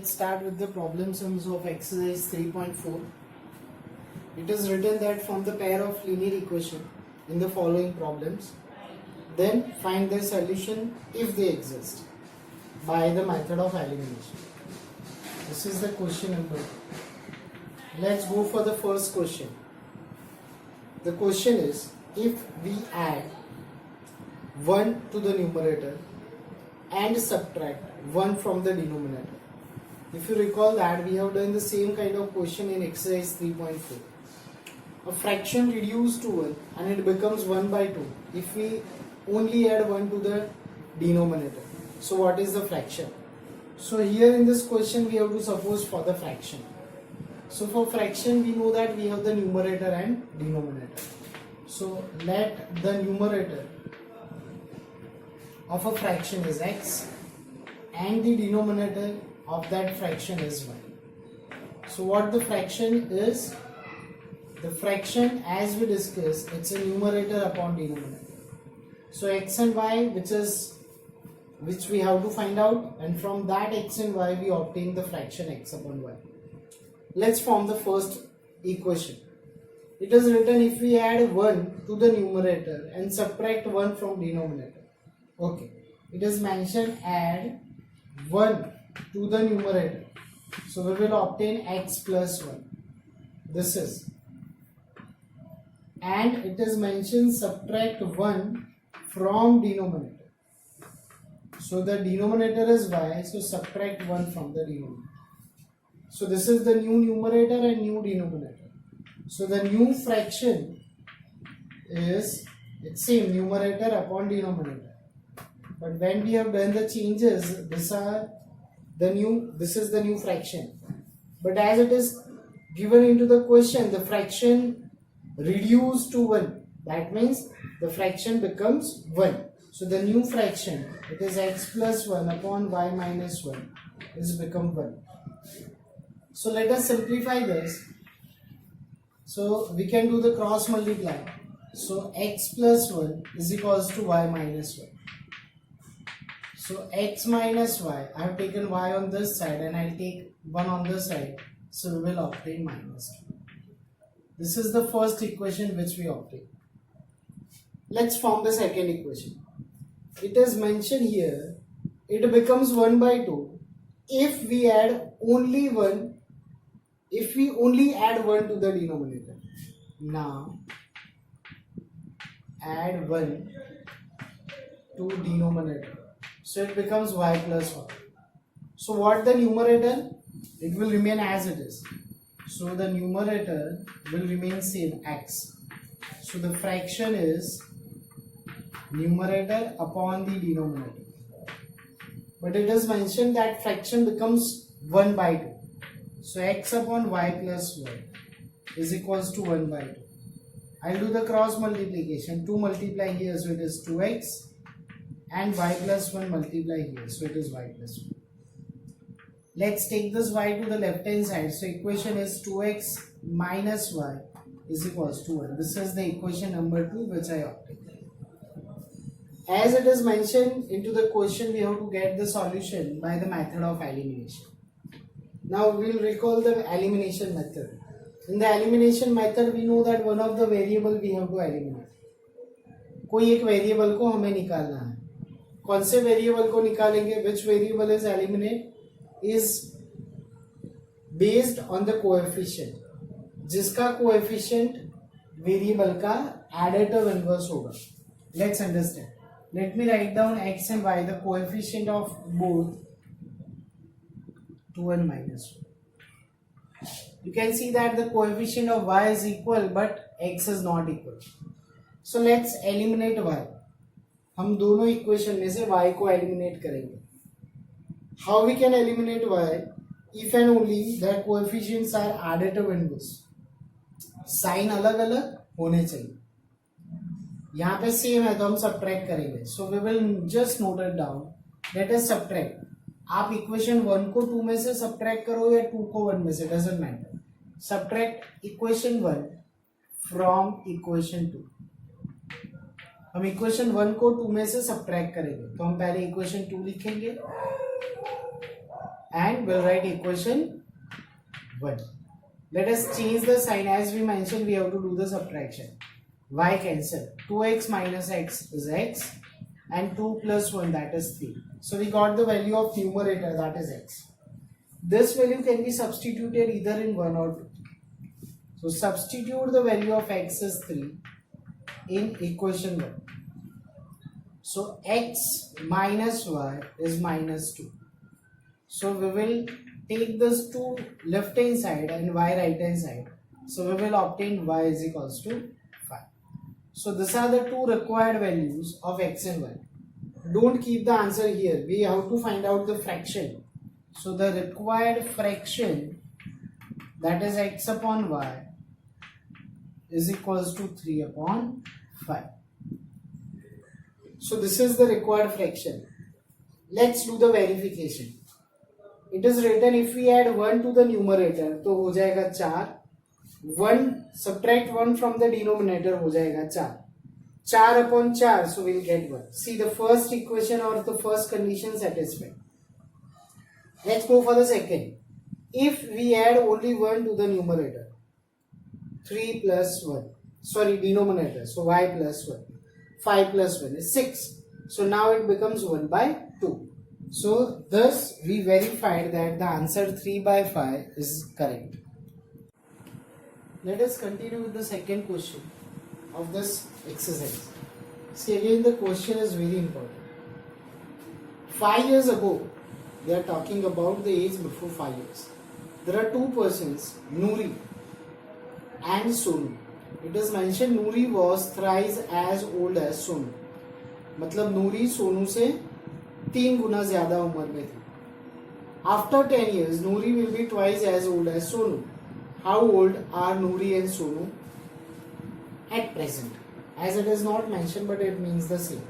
let's start with the problem sums of exercise 3.4. It is written that from the pair of linear equation in the following problems, then find their solution if they exist by the method of elimination. This is the question number 2. Let's go for the first question. The question is, if we add 1 to the numerator and subtract 1 from the denominator. If you recall that we have done the same kind of question in exercise 3.4. A fraction reduced to 1 and it becomes 1 by 2 if we only add 1 to the denominator. So what is the fraction? So here in this question we have to suppose for the fraction. So for fraction we know that we have the numerator and denominator. So let the numerator of a fraction is x and the denominator of that fraction is y. So what the fraction is? The fraction, as we discussed, it's a numerator upon denominator. So x and y, which we have to find out, and from that x and y we obtain the fraction x upon y. Let's form the first equation. It is written if we add 1 to the numerator and subtract 1 from denominator. Okay, it is mentioned add 1 to the numerator. So we will obtain x plus 1. This is. And it is mentioned subtract 1 from denominator. So the denominator is y, so subtract 1 from the denominator. So this is the new numerator and new denominator. So the new fraction is its same, numerator upon denominator. But when we have done the changes, this is the new fraction. But as it is given into the question, the fraction reduced to 1. That means the fraction becomes 1. So the new fraction, it is x plus 1 upon y minus 1, is become 1. So let us simplify this. So we can do the cross multiply. So x plus 1 is equals to y minus 1. So x minus y, I have taken y on this side and I will take 1 on this side. So we will obtain minus 2. This is the first equation which we obtain. Let's form the second equation. It is mentioned here, it becomes 1 by 2 if we add only 1, if we only add 1 to the denominator. Now, add 1 to denominator. So it becomes y plus 1. So what the numerator? It will remain as it is. So the numerator will remain same, x. So the fraction is numerator upon the denominator. But it is mentioned that fraction becomes 1 by 2. So x upon y plus 1 is equals to 1 by 2. I will do the cross multiplication. 2 multiply here, so it is 2x. And y plus 1 multiply here, so it is y plus 1. Let's take this y to the left hand side. So equation is 2x minus y is equals to 1. This is the equation number 2 which I obtained. As it is mentioned into the question, we have to get the solution by the method of elimination. Now we will recall the elimination method. In the elimination method, we know that one of the variable we have to eliminate. कोई एक variable को हमें निकालना है. कौन से variable को निकालेंगे? Which variable is eliminate is based on the coefficient, जिसका coefficient वेरिएबल का additive inverse होगा. Let's understand. Let me write down x and y, the coefficient of both 2 and minus 1. You can see that the coefficient of y is equal but x is not equal. So let's eliminate y. हम दोनों equation में से y को eliminate करेंगे. How we can eliminate y? If and only that coefficients are additive inverse. Sign अलग अलग होने चाहिए. यहाँ पे सेम है तो हम सब्ट्रैक्ट करेंगे. So we will just note it down. Let us subtract. आप इक्वेशन 1 को 2 में से सब्ट्रैक्ट करो या 2 को 1 में से, doesn't matter. Subtract equation 1 from equation 2. हम इक्वेशन 1 को 2 में से सब्ट्रैक्ट करेंगे तो हम पहले इक्वेशन 2 लिखेंगे and we'll write equation 1. Let us change the sign. As we mentioned, we have to do the subtraction. Y cancel. 2x minus x is x and 2 plus 1, that is 3. So we got the value of numerator, that is x. This value can be substituted either in 1 or 2. So substitute the value of x is 3 in equation 1. So x minus y is minus 2. So we will take this to left hand side and y right hand side. So we will obtain y is equals to 5. So these are the two required values of x and y. Don't keep the answer here. We have to find out the fraction. So the required fraction, that is x upon y, is equals to 3 upon 5. So this is the required fraction. Let's do the verification. It is written if we add 1 to the numerator तो हो जाएगा 4. 1 subtract 1 from the denominator हो जाएगा 4. 4 upon 4, so we'll get 1. See, the first equation or the first condition satisfied. Let's go for the second. If we add only 1 to the numerator, 3 plus 1, sorry, denominator, so y plus 1, 5 plus 1 is 6. So now it becomes 1 by 2. So thus we verified that the answer 3 by 5 is correct. Let us continue with the second question of this exercise. See, again the question is very important. 5 years ago, they are talking about the age before 5 years. There are two persons, Noori and Sonu. It is mentioned Noori was thrice as old as Sonu. मतलब नूरी सोनू से 3 गुना ज्यादा उम्र में थी. After 10 years, Noori will be twice as old as Sonu. How old are Noori and Sonu at present? As it is not mentioned, but it means the same.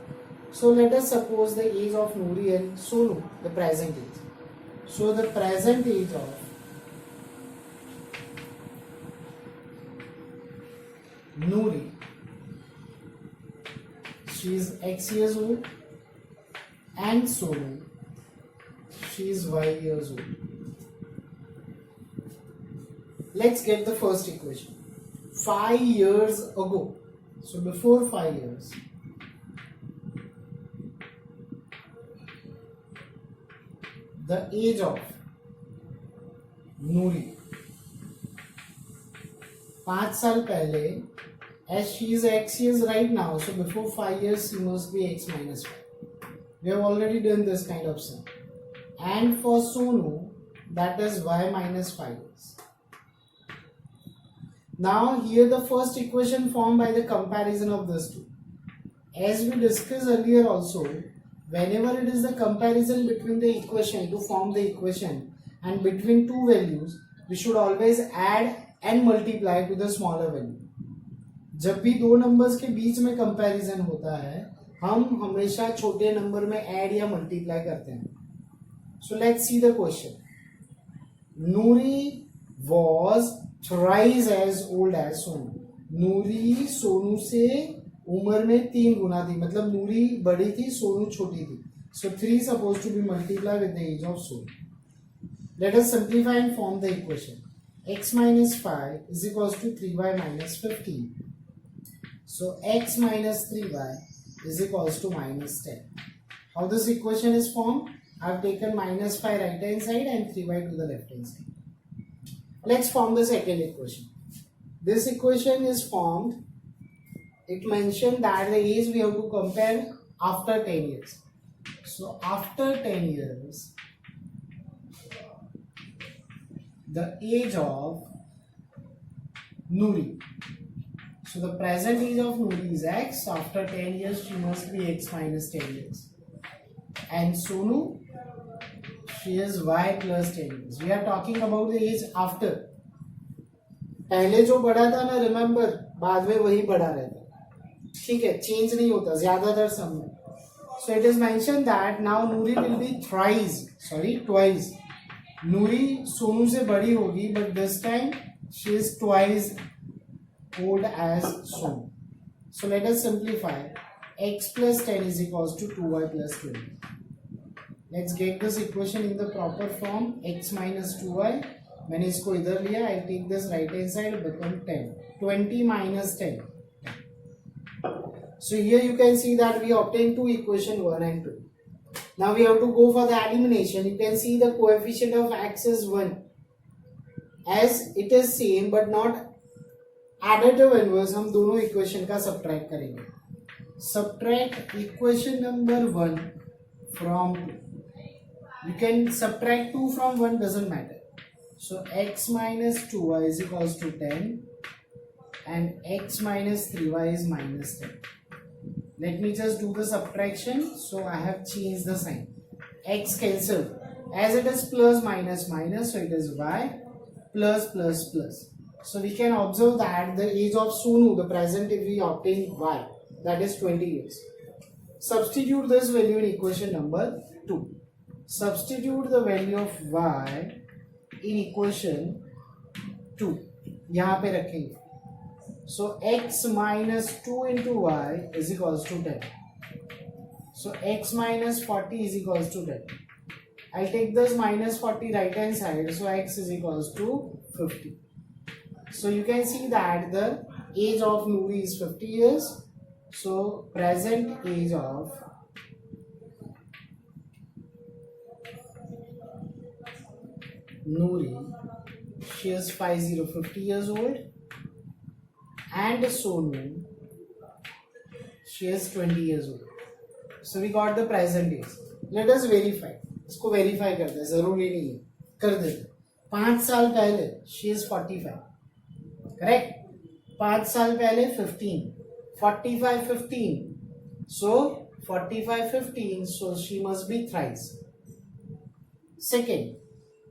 So let us suppose the age of Noori and Sonu, the present age. So the present age of Noori, she is X years old, and Sonu, she is Y years old. Let's get the first equation. 5 years ago, so before 5 years, the age of Noori, 5 साल पहले, as she is X years right now, so before 5 years she must be X minus 5. We have already done this kind of sum. And for Sonu, that is Y minus 5 years. Now here the first equation formed by the comparison of these two. As we discussed earlier also, whenever it is the comparison between the equation to form the equation and between two values, we should always add and multiply to the smaller value. जब भी दो numbers के बीच में comparison होता है, हम हमेशा छोटे नंबर में ऐड या मल्टीप्लाई करते हैं. So let's see the question. Noori was thrice as old as Sonu. Noori Sonu से उम्र में 3 गुना थी, मतलब नूरी बड़ी थी, सोनू छोटी थी. So 3 suppose to be multiply with the age of Sonu. Let us simplify and form the equation. x minus 5 is equals to 3y minus 15. So x minus 3y is equals to minus 10. How this equation is formed? I have taken minus 5 right hand side and 3y to the left hand side. Let's form the second equation. This equation is formed. It mentioned that the age we have to compare after 10 years. So after 10 years, the age of Noori. So the present age of Noori is X. After 10 years, she must be X minus 10 years. And Sonu, she is Y plus 10 years. We are talking about the age after. पहले जो बड़ा था ना, remember, बाद में वही बड़ा रहता. ठीक है, चेंज नहीं होता ज्यादातर समय. So it is mentioned that now Noori will be twice. Noori Sonu से बड़ी होगी, but this time she is twice old as Sonu. So let us simplify. X plus 10 is equals to 2y plus 20. Let's get this equation in the proper form. X minus 2y. मैंने इसको इधर लिया. I'll take this right hand side, become 10. 20 minus 10. So here you can see that we obtained two equation 1 and 2. Now we have to go for the elimination. You can see the coefficient of x is 1. As it is same but not additive inverse, हम दोनों equation का subtract करेंगे. Subtract equation number 1 from 2. You can subtract 2 from 1, doesn't matter. So x minus 2y is equals to 10 and x minus 3y is minus 10. Let me just do the subtraction. So I have changed the sign. X cancel. As it is plus minus minus, so it is y plus plus plus. So we can observe that the age of Sonu, the present, if we obtain y, that is 20 years. Substitute this value in equation number 2. Substitute the value of y in equation 2. यहाँ पे रखेंगे. So x minus 2 into y is equals to 10. So x minus 40 is equals to 10. I'll take this minus 40 right hand side. So x is equals to 50. So you can see that the age of Nuri is 50 years. So present age of Nuri, she is 50 years old, and Sonu, she is 20 years old. So we got the present age. Let us verify. इसको verify करते हैं, जरूरी नहीं है, कर देते. 5 साल पहले she is 45, correct? 5 साल पहले 15, 45 15. So 45 15. So she must be thrice. Second.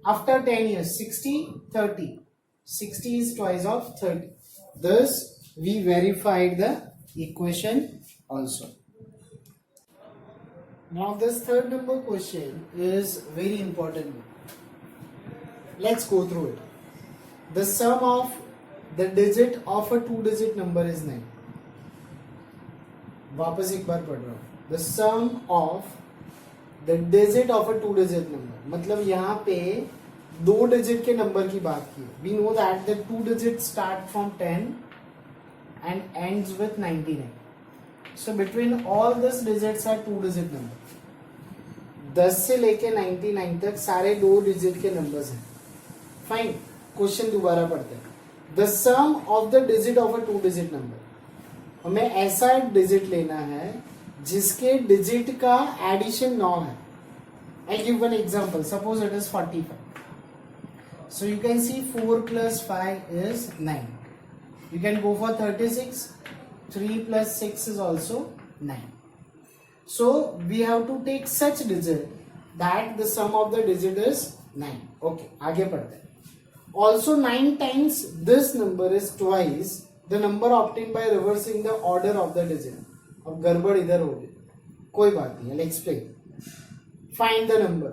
After 10 years, 60, 30. 60 is twice of 30. Thus, we verified the equation also. Now, this third number question is very important. Let's go through it. The sum of the digit of a two-digit number is 9. वापस एक बार पढ़ रहा हूँ. The sum of the digit of a two-digit number. मतलब यहाँ पे 2 digit के number की बात की. We know that the 2 digits start from 10 and ends with 99. So between all these digits are 2 digit number. 10 से लेके 99 तक सारे 2 डिजिट के नंबर्स हैं. फाइन. क्वेश्चन दोबारा पढ़ते हैं. The sum of the digit of a 2 digit number. हमें ऐसा डिजिट लेना है जिसके डिजिट का एडिशन 9 है. I'll give one example. Suppose it is 45. So you can see 4 plus 5 is 9. You can go for 36. 3 plus 6 is also 9. So we have to take such digit that the sum of the digit is 9. Okay, आगे बढ़ते हैं. Also 9 times this number is twice the number obtained by reversing the order of the digit. अब गड़बड़ इधर होगी, कोई बात नहीं. I'll explain. Find the number.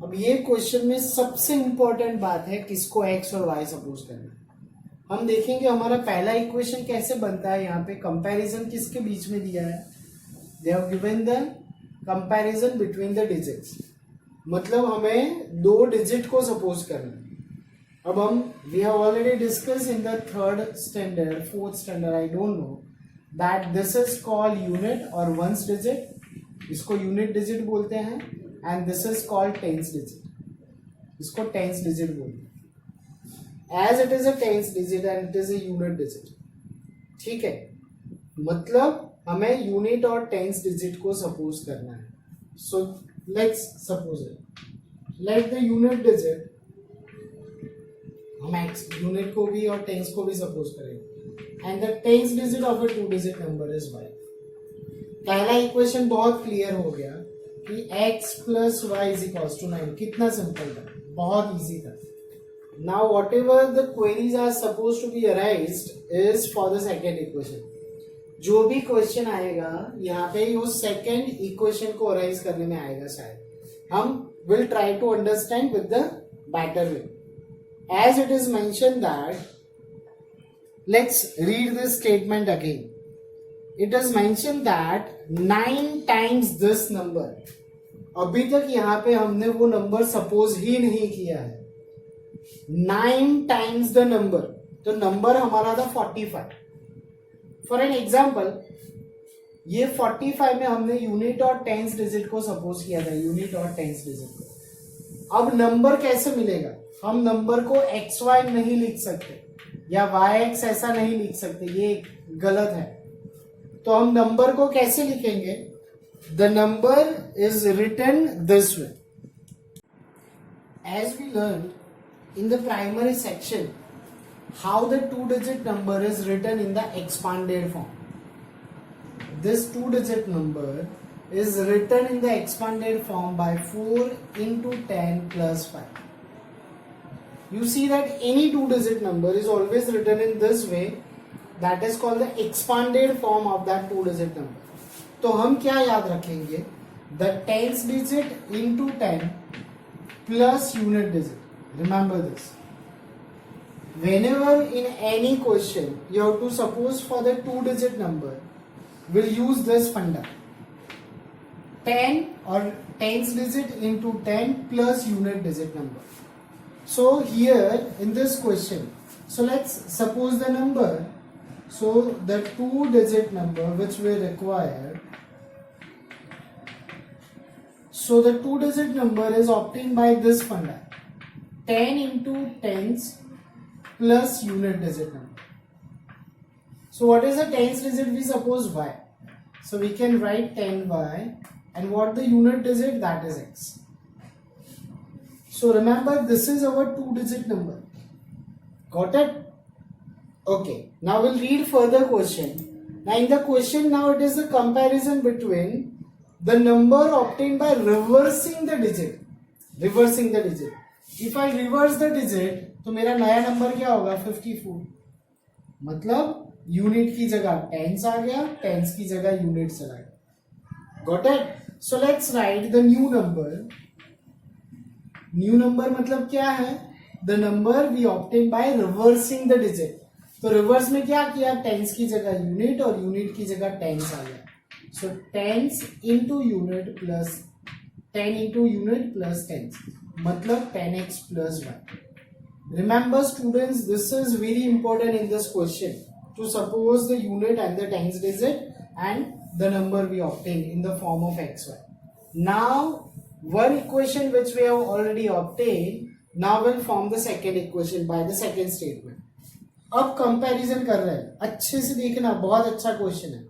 अब ये क्वेश्चन में सबसे इंपॉर्टेंट बात है किसको x और y सपोज करना. हम देखेंगे हमारा पहला इक्वेशन कैसे बनता है. यहाँ पे कंपैरिजन किसके बीच में दिया है. They have given the comparison between the digits. मतलब हमें 2 डिजिट को सपोज करना है. अब हम we have already discuss in the 3rd standard 4th standard, I don't know, that this is called unit और वंस डिजिट. इसको यूनिट डिजिट बोलते हैं. And this is called tens digit. इसको टेंस डिजिट बोलते हैं. As it is a tens digit and it is a unit digit. ठीक है, मतलब हमें यूनिट और टेंस डिजिट को सपोज करना है. So let's suppose it. Let the unit digit, हम यूनिट को भी और टेंस को भी सपोज करेंगे. And the tens digit of a 2 digit number is y. पहला इक्वेशन बहुत क्लियर हो गया कि x plus y is equals to 9. कितना सिंपल था, बहुत इजी था. Now whatever the queries are suppose to be arised is for the second equation. जो भी क्वेश्चन आएगा यहाँ पे वो सेकेंड इक्वेशन को अराइज करने में आएगा शायद. हम will try to understand with the better way. As it is mention that, let's read this statement again. It is mentioned that 9 times this number. अभी तक यहाँ पे हमने वो नंबर सपोज ही नहीं किया है. 9 टाइम्स द नंबर, तो नंबर हमारा था 45. फॉर एन एग्जाम्पल, ये 45 में हमने यूनिट और टेंस डिजिट को सपोज किया था, यूनिट और टेंस डिजिट को. अब नंबर कैसे मिलेगा? हम नंबर को एक्स वाई नहीं लिख सकते या वाई एक्स ऐसा नहीं लिख सकते, ये गलत है. तो हम नंबर को कैसे लिखेंगे? The number is written this way. As we learn in the primary section how the 2-digit number is written in the expanded form. This 2-digit number is written in the expanded form by 4 into 10 plus 5. You see that any 2-digit number is always written in this way, that is called the expanded form of that 2-digit number. तो हम क्या याद रखेंगे? The tens digit into 10 plus unit digit. Remember this. Whenever in any question you have to suppose for the 2-digit number, we'll use this funda. 10 or tens digit into 10 plus unit digit number. So here in this question, so let's suppose the number. So the 2-digit number which we require. So the 2-digit number is obtained by this funda. 10 into tens plus unit digit number. So what is the tens digit? We suppose y. So we can write 10y, and what the unit digit? That is x. So remember, this is our 2-digit number. Got it? Okay. Now we'll read further question. Now in the question, now it is the comparison between the number obtained by reversing the digit. Reversing the digit. If I reverse the digit, तो मेरा नया number क्या होगा? 54. मतलब unit की जगह tense आ गया, टेंस की जगह यूनिट चला गया. Got it? So let's write the new number. New number मतलब क्या है? The number we obtain by reversing the digit. तो रिवर्स में क्या किया? टेंस की जगह यूनिट और यूनिट की जगह टेंस आ गया. So tens into unit plus 10 into unit plus tens, मतलब 10x plus y. Remember students, this is very important in this question, to suppose the unit and the tens digit and the number we obtain in the form of xy. Now one equation which we have already obtained, now will form the second equation by the second statement. अब comparison कर रहे हैं, अच्छे से देखना, बहुत अच्छा question है.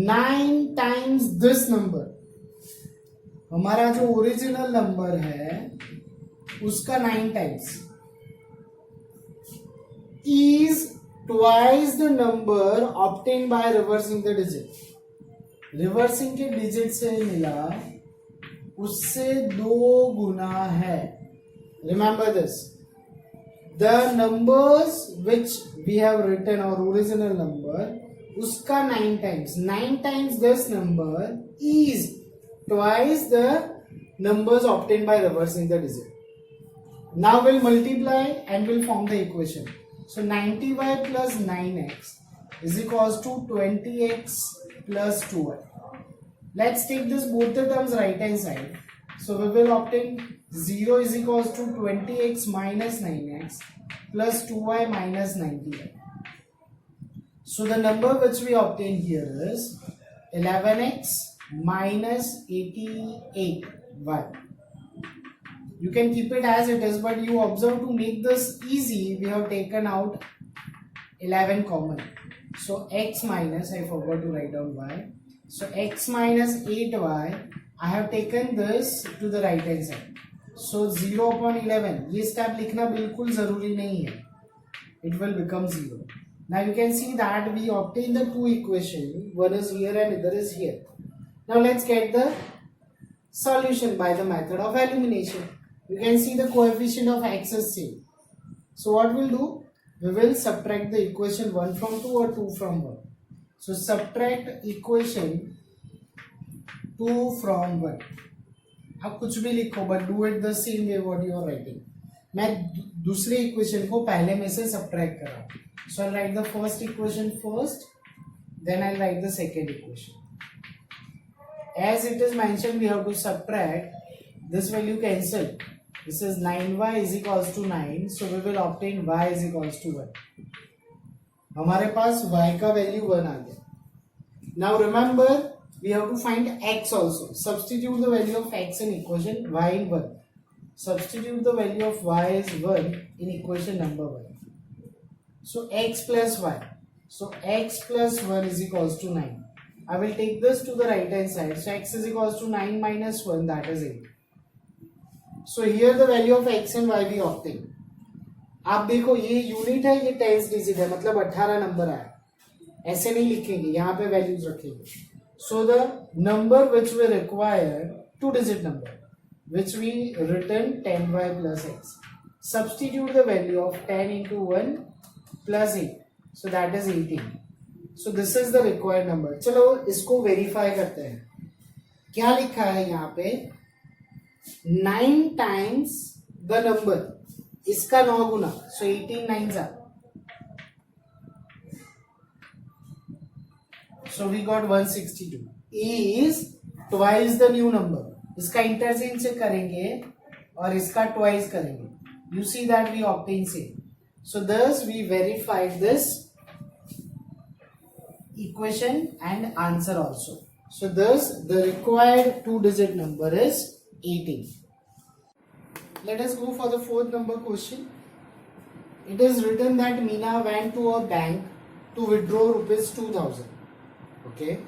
9 टाइम्स दिस नंबर, हमारा जो ओरिजिनल नंबर है उसका 9 times is twice the number obtained by reversing the digit. Reversing के डिजिट से मिला उससे 2 गुना है. Remember this. The numbers which we have written our original number, उसका 9 times. 9 times this number is twice the numbers obtained by reversing the digit. Now we'll multiply and we'll form the equation. So 90y plus 9x is equals to 20x plus 2y. Let's take this both the terms right hand side. So we will obtain 0 is equals to 20x minus 9x plus 2y minus 90y. So the number which we obtain here is 11x minus 88y. You can keep it as it is, but you observe, to make this easy, we have taken out 11 common. So x minus, I forgot to write down y. So x minus 8y, I have taken this to the right hand side. So 0 upon 11, ये step लिखना बिल्कुल जरूरी नहीं है. It will become 0. Now you can see that we obtain the two equations. One is here and other is here. Now let's get the solution by the method of elimination. You can see the coefficient of x is same. So what we'll do? We will subtract the equation 1 from 2 or 2 from 1. So subtract equation 2 from 1. आप कुछ भी लिखो, but do it the same way what you are writing. मैं दूसरे equation को पहले में से सब्ट्रैक्ट कर रहा हूँ. So I'll write the first equation first, then I'll write the second equation. as it is mentioned, we have to subtract this value cancel. This is 9y is equals to 9, so we will obtain y is equals to 1. हमारे पास y का value 1 आ गया. Now remember, we have to find x also. Substitute the value of x in equation y in 1. Substitute the value of y is 1 in equation number 1. So x plus y. So x plus 1 is equals to 9. I will take this to the right hand side. So x is equals to 9 minus 1, that is 8. So here the value of x and y we obtain. आप देखो ये unit है, ये tens digit है, मतलब 18 number आया. ऐसे नहीं लिखेंगे, यहाँ पे वैल्यूज रखेंगे. So the number which we require, 2-digit number, which we written 10y plus x. Substitute the value of 10 into 1 plus 8. So that is 18. So this is the required number. चलो इसको verify करते हैं. क्या लिखा है यहाँ पे? 9 times the number. इसका 9 गुना. So 18 9s are. So we got 162 is twice the new number. इसका इंटरचेंज से करेंगे और इसका twice करेंगे. You see that we obtain same. So thus we verified this equation and answer also. So thus the required 2-digit number is 18. Let us go for the 4th number question. It is written that Meena went to a bank to withdraw rupees 2000. Okay.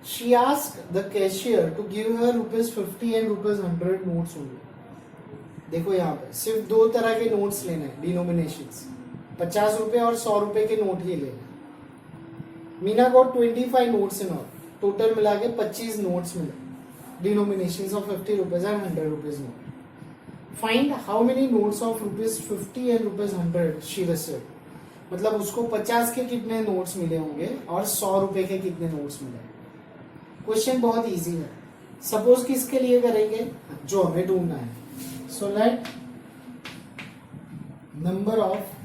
She asked the cashier to give her rupees 50 and rupees 100 notes only. देखो यहाँ पे सिर्फ 2 तरह के notes लेना है, denominations. 50 रुपए और 100 रुपए के नोट ही लेना है. Meena got 25 notes in all. Total मिला के 25 नोट्स मिले, denominations of 50 rupees and 100 rupees note. Find how many notes of rupees 50 and rupees 100 she received. मतलब उसको 50 के कितने नोट्स मिले होंगे और 100 रुपए के कितने नोट्स मिले. क्वेश्चन बहुत इजी है. सपोज किसके लिए करेंगे, जो हमें ढूंढना है. So let number of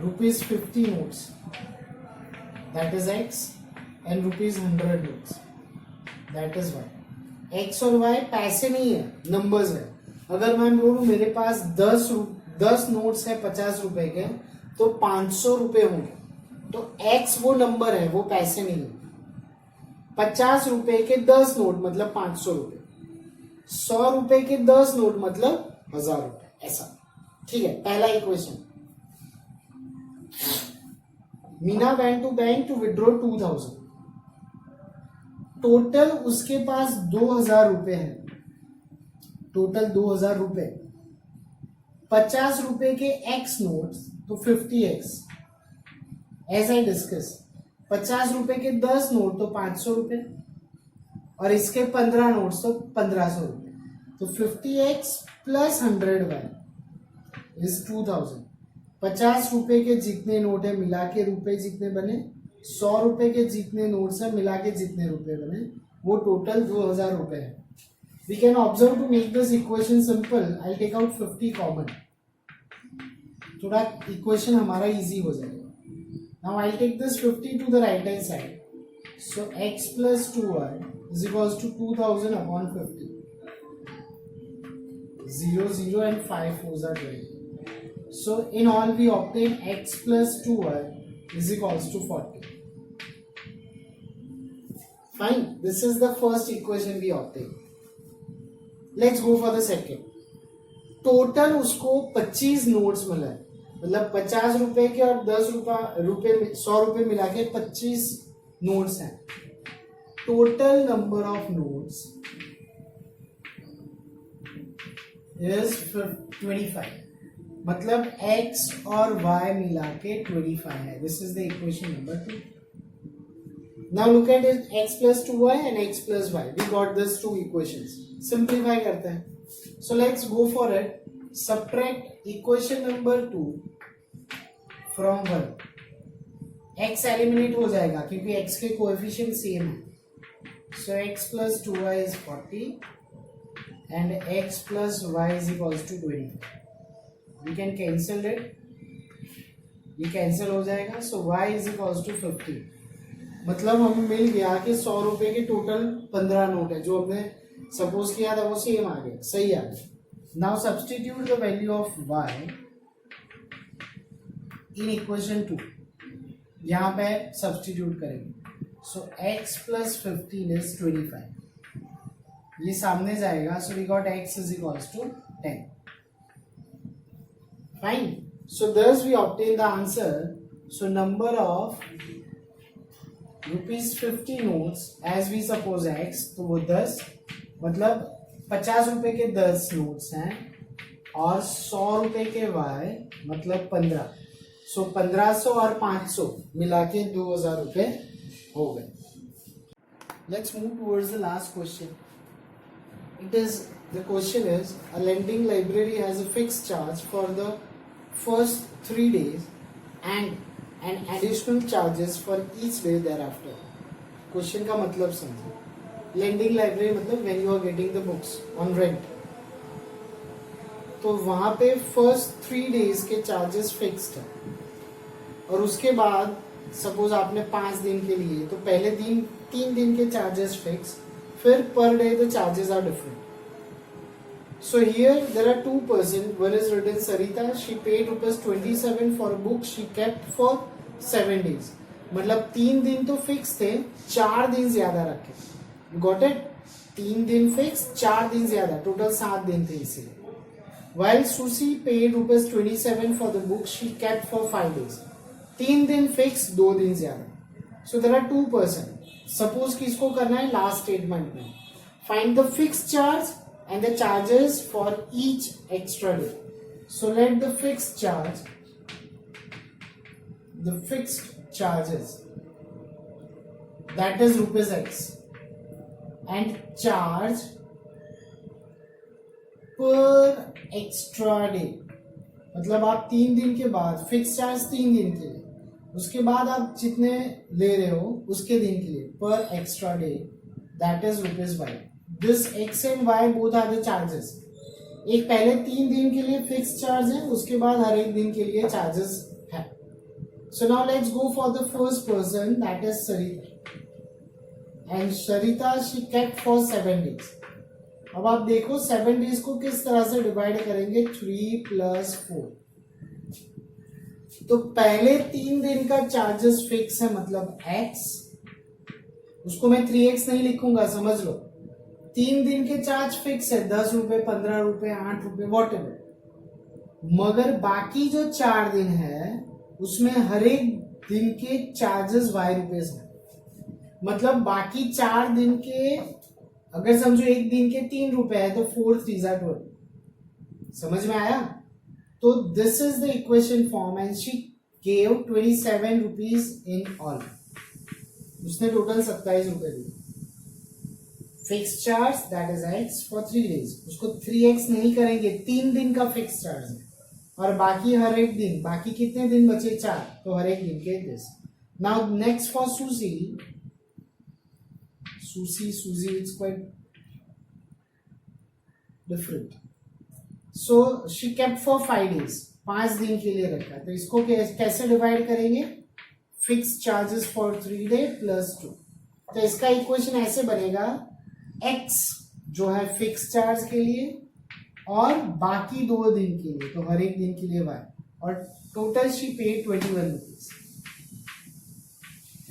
rupees 50 notes, that is x, and rupees 100 notes, that is y. x और y पैसे नहीं है, नंबर्स है. अगर मैं बोलूं मेरे पास 10 नोट्स है 50 रुपए के, तो 500 रुपए होंगे. तो x वो नंबर है, वो पैसे नहीं है. 50 रुपए के 10 नोट मतलब 500 रुपए. 100 रुपए के 10 नोट मतलब 1000 रुपए. ऐसा. ठीक है. पहला equation. Meena went to bank to withdraw 2000. Total उसके पास 2000 रुपए है. टोटल 2000 रुपए. 50 रुपए के x नोट्स तो 50x. As I discuss. 50 रुपए के 10 नोट तो 500 रुपए और इसके 15 नोट्स तो 1500 रुपए. तो 50x प्लस 100y इज 2000. 50 रुपए के जितने नोट है मिला के रुपए जितने बने, 100 रुपए के जितने नोट्स है मिला के जितने रुपए बने, वो टोटल 2000 रुपए है. We can observe to make this equation simple. I'll take out 50 common. थोड़ा इक्वेशन हमारा इजी हो जाएगा. Now I'll take this 50 to the right hand side. So x plus 2y is equals to 2000 upon 50. 0, 0 and 5 4s are 20. So in all we obtain x plus 2y is equals to 40. Fine. This is the first equation we obtain. Let's go for the second. Total उसको 25 notes मिला है. मतलब 50 रुपए के और 10 रुपए 100 रुपए मिला के 25 नोट्स हैं. Total number of notes is 25. मतलब x और y मिला के 25 है. This is the equation number 2. Now look at it, x plus 2y and x plus y. We got these two equations. Simplify करते हैं. So let's go for it. Subtract equation number 2 from 1. x eliminate हो जाएगा क्योंकि x के coefficient same है. So x plus 2y is 40 and x plus y is equals to 25. We can cancel it. ये cancel हो जाएगा. So y is equals to 50. मतलब हमें मिल गया कि 100 रुपए के टोटल 15 नोट है, जो हमने सपोज किया था वो सेम आ गया, सही आ गया। Now substitute the value of y in equation 2, यहाँ पे सब्सटीट्यूट करेंगे। सो x प्लस 15 इज 25, ये सामने जाएगा। So we got x is equals to 10। Fine, so thus we obtain the answer. So number of ₹50 notes as we suppose x, तो वो 10, मतलब 50 रुपए के 10 नोट्स हैं, और 100 रुपए के y मतलब 15। सो 1500 और 500 मिला के 2000 रुपए हो गए। Let's move towards the last question. The question is, a lending library has a fixed charge for the first 3 days and an additional charges for each day thereafter. Question का मतलब समझो। lending library मतलब when you are getting the books on rent, तो वहां पे first 3 days के charges fixed है, और उसके बाद सपोज आपने 5 दिन के लिए, तो पहले 3 दिन के चार्जेस फिक्स, फिर per day the charges are different. So here there are 2 persons. One is written Sarita. She paid ₹27 for a book she kept for 7 days. मतलब 3 दिन तो फिक्स थे, 4 दिन ज्यादा रखे। You got it? 3 दिन फिक्स, 4 दिन ज्यादा, टोटल 7 दिन थे इसीलिए। While Susie paid ₹27 for the book she kept for 5 days. 3 दिन फिक्स, 2 दिन ज्यादा। So there are 2 persons. Suppose कि इसको करना है लास्ट स्टेटमेंट में। Find the fixed charge and the charges for each extra day. So let the fixed charges, that is ₹x, and charge per extra day, मतलब आप 3 दिन के बाद फिक्स चार्ज 3 दिन के लिए, उसके बाद आप जितने ले रहे हो उसके दिन के लिए पर extra day, that is ₹y. This x and y both are the charges. एक पहले 3 दिन के लिए फिक्स चार्ज है, उसके बाद हर एक दिन के लिए चार्जेस है। So now let's go for the first person, that is Sarita. And Sarita she kept for 7 days. अब आप देखो 7 डेज को किस तरह से डिवाइड करेंगे, 3 + 4। तो पहले 3 दिन का चार्जेस फिक्स है, मतलब x, उसको मैं 3x नहीं लिखूंगा, समझ लो। 3 दिन के चार्ज फिक्स है, 10 रुपए, 15 रुपए, 8 रुपए, वॉट एवर। मगर बाकी जो 4 दिन है उसमें हर एक दिन के चार्जेस y रुपीज है। मतलब बाकी 4 दिन के, अगर समझो एक दिन के 3 रुपए है तो 4 3 12। समझ में आया? तो this is the equation form and she gave 27 rupees in all. उसने टोटल 27 रुपए दिए। Fix charge that is x for 3 days, उसको 3x नहीं करेंगे, 3 दिन का फिक्स चार्ज है, और बाकी हर एक दिन, बाकी कितने दिन बचे, 4, तो हर एक दिन के this. Now next for Susie it's quite different. So she kept for 5 days, 5 दिन के लिए रखा, तो इसको कैसे डिवाइड करेंगे, fix charges for 3 debt plus 2। तो इसका इक्वेशन ऐसे बनेगा, x जो है फिक्स चार्ज के लिए और बाकी 2 दिन के लिए, तो हर एक दिन के लिए y, और total she paid 21 rupees.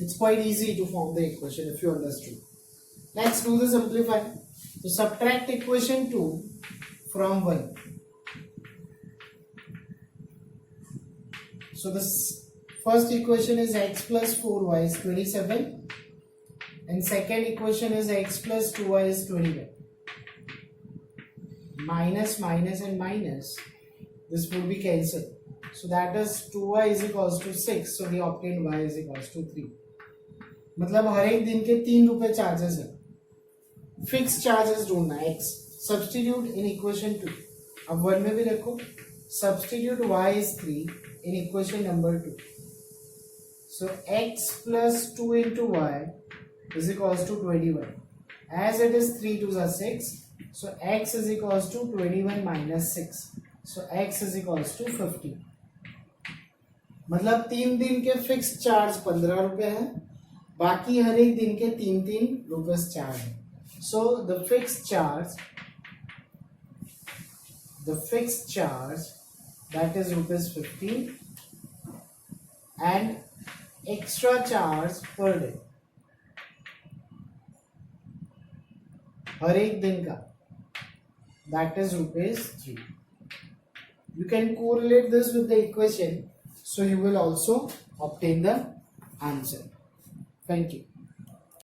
It's quite easy to form the equation if you understood. Let's do the simplify. तो subtract equation 2 from 1। So the first equation is x + 4y is 27, and second equation is x + 2y is 21. Minus and minus, this would be cancelled. So that is 2y is equals to 6. So we obtain y is equals to 3. मतलब हर एक दिन के 3 रुपए charges है। Fix charges ढूंढना है, x substitute in equation 2। अब 1 में भी रखो, substitute y is 3 in equation number 2. So x + 2 into y is equals to 21. As it is 3 2s are 6, so x is equals to 21 minus 6. So x is equals to 50. मतलब 3 दिन के fix charge 15 रुपए है, बाकी हर एक दिन के 3-3 rupees charge है. So the fixed charge that is rupees 50 and extra charge per day हर एक दिन का that is rupees 3. You can correlate this with the equation, so you will also obtain the answer. Thank you.